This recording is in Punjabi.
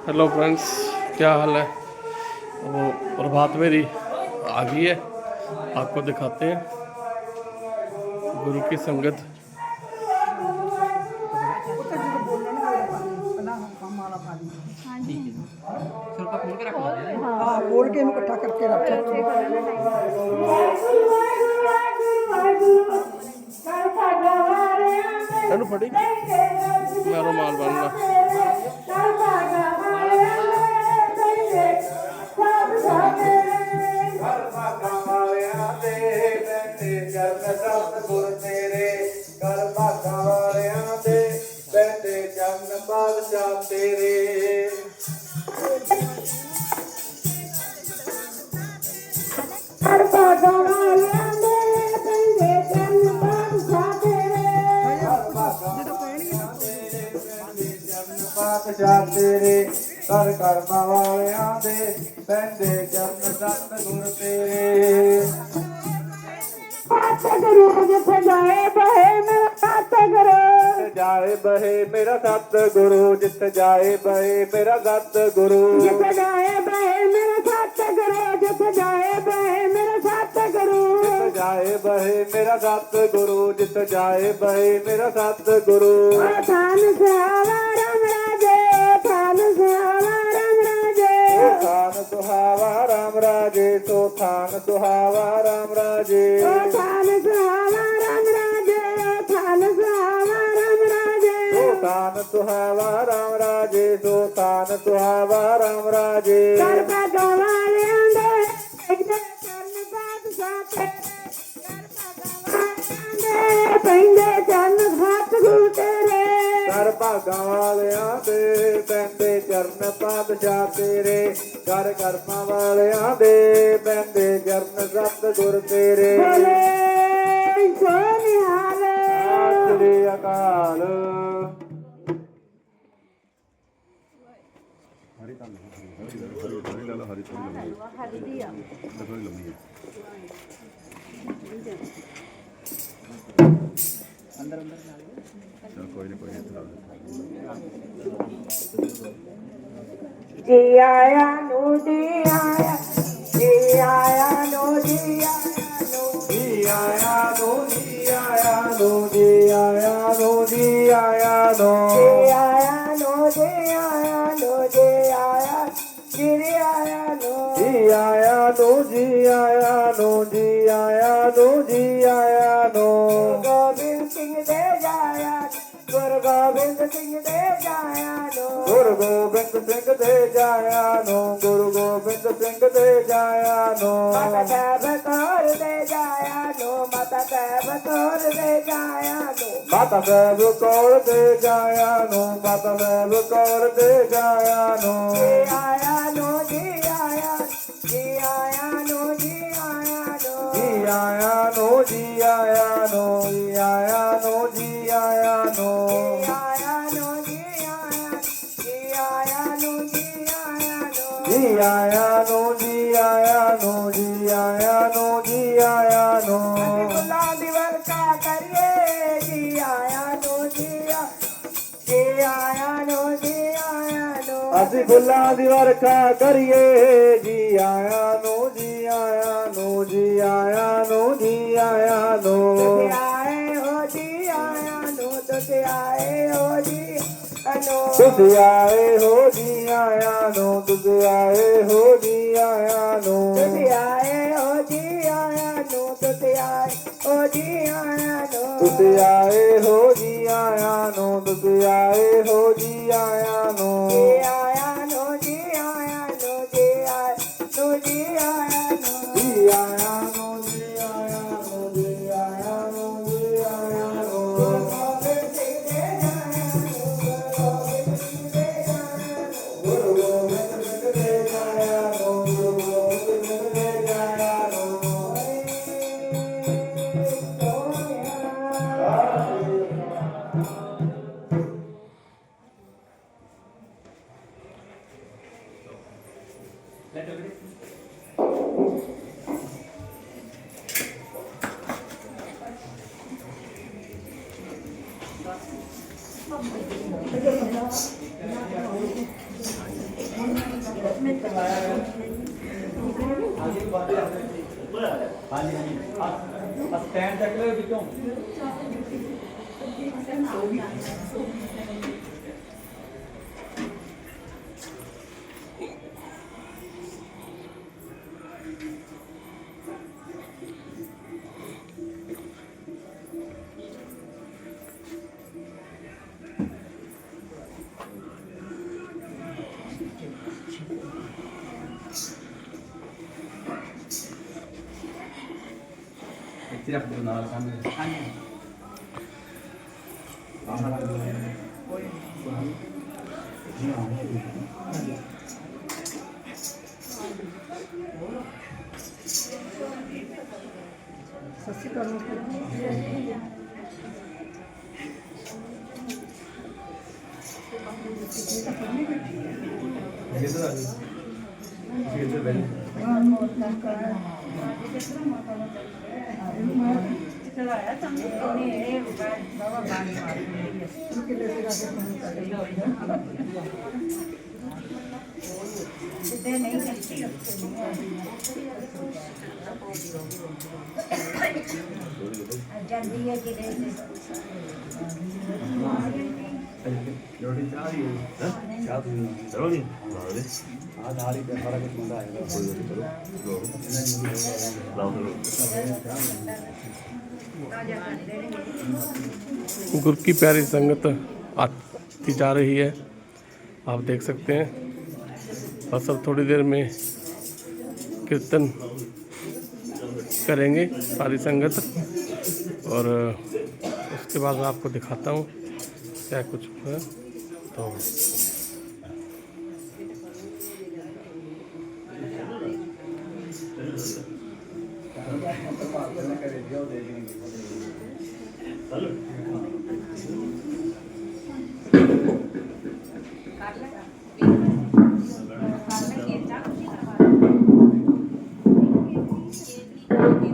हेलो फ्रेंड्स, क्या हाल है। वो प्रभात मेरी आ गई है, आपको दिखाते हैं गुरु की संगत। हाँ खोल के इनको इकट्ठा करके रख। ਇਹਨੂੰ ਫੜੀ ਮੈਂ ਰੁਮਾਲ ਬੰਨ੍ਹਦਾ। ਤੇਰੇ ਕਰ ਕਰਮਾਂ ਵਾਲਿਆਂ ਦੇ ਪੈਂਦੇ ਚਰਨ ਸਤਿਗੁਰ ਤੇਰੇ। ਸਤਿਗੁਰੂ ਜਿੱਥੇ ਜਾਏ ਬਹੇ ਮੇਰਾ ਸਤਿਗੁਰੂ, ਜਾਏ ਬਹੇ ਮੇਰਾ ਸਤਿਗੁਰੂ, ਜਿੱਥੇ ਜਾਏ ਬਹੇ ਮੇਰਾ ਸਤਿਗੁਰੂ, ਜਿੱਥੇ ਜਾਏ ਬਹੇ ਮੇਰਾ ਸਤਿਗੁਰੂ, ਜਿੱਥੇ ਜਾਏ ਬਹੇ ਮੇਰਾ ਸਤਿਗੁਰੂ, ਜਿੱਥੇ ਜਾਏ ਬਹੇ ਮੇਰਾ ਸਤਿਗੁਰੂ, ਜਿੱਥੇ ਜਾਏ ਬਹੇ ਮੇਰਾ ਸਤਿਗੁਰੂ। ਥਾਨ ਸੁਹਾਵਾ ਰਾਮ ਰਾਜੇ, ਥਾਨ ਸੁਹਾਵਾ ਰਾਮ ਰਾਜੇ, ਥਾਨ ਸੁਹਾਵਾ ਰਾਮ ਰਾਜੇ, ਸੋ ਥਾਨ ਸੁਹਾਵਾ ਰਾਮ ਰਾਜੇ, ਥਾਨ ਸੁਹਾਵਾ ਰਾਮ ਰਾਜੇ, ਥਾਨ ਸੁਹਾਵਾ ਰਾਮ ਰਾਜੇ, ਤਾਨ ਸੁਹਾਵਾ ਰਾਮ ਰਾਜੇ, ਸੋ ਤਾਨ ਸੁਹਾਵਾ ਰਾਮ ਰਾਜੇ। ਕਰ ਭਾਗਾਂ ਵਾਲਿਆਂ ਦੇ ਪੈਂਦੇ ਚਰਨ ਪਾਤਸ਼ਾਹ ਤੇਰੇ, ਕਰ ਭਾਗਾਂ ਵਾਲਿਆਂ ਦੇ ਪੈਂਦੇ ਚਰਨ ਸਤਿਗੁਰੂ ਤੇਰੇ, ਕਰ ਭਾਗਾਂ ਵਾਲਿਆਂ ਦੇ ਪੈਂਦੇ ਚਰਨ ਪਾਤਸ਼ਾਹ ਤੇਰੇ, ਕਰ ਕਰਮਾਂ ਵਾਲਿਆਂ ਦੇ ਪੈਂਦੇ ਚਰਨ ਸਤਿਗੁਰ ਤੇਰੇ। ਬੋਲੇ ਸੋ ਨਿਹਾਲ। ਸਤਿ ਸ੍ਰੀ ਅਕਾਲ। ਜੀ ਆਇਆ ਨੂੰ ਜੀ ਆਇਆ, ਜੀ ਆਇਆ ਨੂੰ ਜੀ ਆਇਆ ਨੂੰ, ਜੀ ਆਇਆ ਨੂੰ ਜੀ ਆਇਆ ਨੂੰ, ਜੀ ਆਇਆ ਨੂੰ ਜੀ ਆਇਆ ਨੂੰ, ਜੀ ਆਇਆ ਨੂੰ ਜੀ ਆਇਆ ਨੂੰ, ਜੀ ਆਇਆ ਜੀ ਆਇਆ ਨੂੰ, ਜੀ ਆਇਆ ਨੂੰ ਜੀ ਆਇਆ ਨੂੰ, ਜੀ ਆਇਆ ਨੂੰ ਜੀ ਆਇਆ ਨੂੰ। ਗੋਬਿੰਦ ਸਿੰਘ ਦੇ ਜਾਇਆ, ਗੁਰੂ ਗੋਬਿੰਦ ਸਿੰਘ ਦੇ ਜਾਇਆ ਨੂੰ, ਗੁਰੂ ਗੋਬਿੰਦ ਸਿੰਘ ਦੇ ਜਾਇਆ ਨੂੰ, ਗੁਰੂ ਗੋਬਿੰਦ ਸਿੰਘ ਦੇ ਜਾਇਆ ਨੂੰ। ਮਾਤਾ ਸਾਹਿਬ ਕੌਰ ਦੇ ਜਾਇਆ ਨੂੰ, ਮਾਤਾ ਸਾਹਿਬ ਕੌਰ ਦੇ ਜਾਇਆ ਨੂੰ, ਮਾਤਾ ਸਾਹਿਬ ਕੌਰ ਦੇ ਜਾਇਆ ਨੂੰ, ਮਾਤਾ ਸਾਹਿਬ ਕੌਰ ਦੇ ਜਾਇਆ ਨੂੰ। ਜੀ ਆਇਆ ਨੂੰ ਜੀ ਆਇਆ, ਜੀ ਆਇਆ ਨੂੰ ਜੀ ਆਇਆ ਨੂੰ, ਜੀ ਆਇਆ ਨੂੰ ਜੀ ਆਇਆ ਨੂੰ, ਜੀ ਆਇਆ ਨੂੰ ਜੀ ਆਇਆ ਨੂੰ। ਜੀ ਆਇਆ ਨੂੰ ਜੀ ਆਇਆ, ਜੀ ਆਇਆ ਨੂੰ ਜੀ ਆਇਆ ਨੂੰ, ਜੀ ਆਇਆ ਨੂੰ ਜੀ ਆਇਆ ਨੂੰ, ਜੀ ਆਇਆ ਨੂੰ ਜੀ ਆਇਆ ਨੂੰ। ਫੁੱਲਾਂ ਦੀ ਵਰਖਾ ਕਰੀਏ, ਜੀ ਆਇਆ ਨੂੰ ਜੀ ਆ, ਜੀ ਆਇਆ ਨੂੰ ਜੀ ਆਇਆ ਨੂੰ, ਅਸੀਂ ਫੁੱਲਾਂ ਦੀ ਵਰਖਾ ਕਰੀਏ, ਜੀ ਆਇਆ ਨੂੰ ਜੀ ਆਇਆ ਨੂੰ, ਜੀ ਆਇਆ ਨੂੰ ਜੀ ਆਇਆ ਨੂੰ। ਤੁਸੀਂ ਆਏ ਹੋ ਜੀ ਆਇਆ ਨੂੰ, ਤੁਸੀਂ ਆਏ ਹੋ ਜੀ ਅਨੋ, ਤੁਸੀਂ ਆਏ ਹੋ ਜੀ ਆਇਆ ਨੂੰ, ਤੁਸੀਂ ਆਏ ਹੋ ਜੀ ਆਇਆ ਨੂੰ। ਤੁਸੀਂ ਆਏ ਹੋ ਜੀ ਆਇਆ ਨੂੰ, ਤੁਸੀਂ ਆਏ ਹੋ ਜੀ ਆਇਆ ਨੂੰ, ਤੁਸੀਂ ਆਏ ਹੋ ਜੀ ਆਇਆ ਨੂੰ, ਤੁਸੀਂ ਆਏ ਹੋ ਜੀ ਆਇਆ ਨੂੰ। ਜੀ ਆਇਆ ਨੂੰ ਜੀ ਆਇਆ ਨੂੰ, ਜੀ ਆਇਆ ਨੂੰ ਜੀ ਆਇਆ ਨੂੰ, ਜੀ ਆਇਆ ਨੂੰ ਜੀ ਆਇਆ ਨੂੰ, ਜੀ ਆਇਆ ਨੂੰ ਜੀ ਆਇਆ ਨੂੰ। ਗੋਬਿੰਦ ਸਿੰਘ ਦੇ ਜਾਇਆ ਨੂੰ, ਗੁਰੂ ਗੋਬਿੰਦ ਸਿੰਘ ਦੇ ਜਾਇਆ ਨੂੰ, ਗੁਰੂ ਗੋਬਿੰਦ ਸਿੰਘ ਦੇ ਜਾਇਆ ਨੂੰ, ਗੁਰੂ ਗੋਬਿੰਦ ਸਿੰਘ ਦੇ ਜਾਇਆ ਨੂੰ। ਸਤਿ ਸ਼੍ਰੀ ਅਕਾਲ। ਚਲਾਇਆ ਸਾਨੂੰ ਉਹਨੇ ਇਹ ਬਾਬਾ ਬਾਣੀ ਮਾਰੀ ਜਿੱਦੇ ਨਹੀਂ ਕਰਤੀ ਜਾਂਦੀ ਹੈ ਕਿਤੇ गुरु की प्यारी संगत आती जा रही है, आप देख सकते हैं। बस अब थोड़ी देर में कीर्तन करेंगे सारी संगत, और उसके बाद मैं आपको दिखाता हूँ क्या कुछ है। तो ਕਰ ਲੈ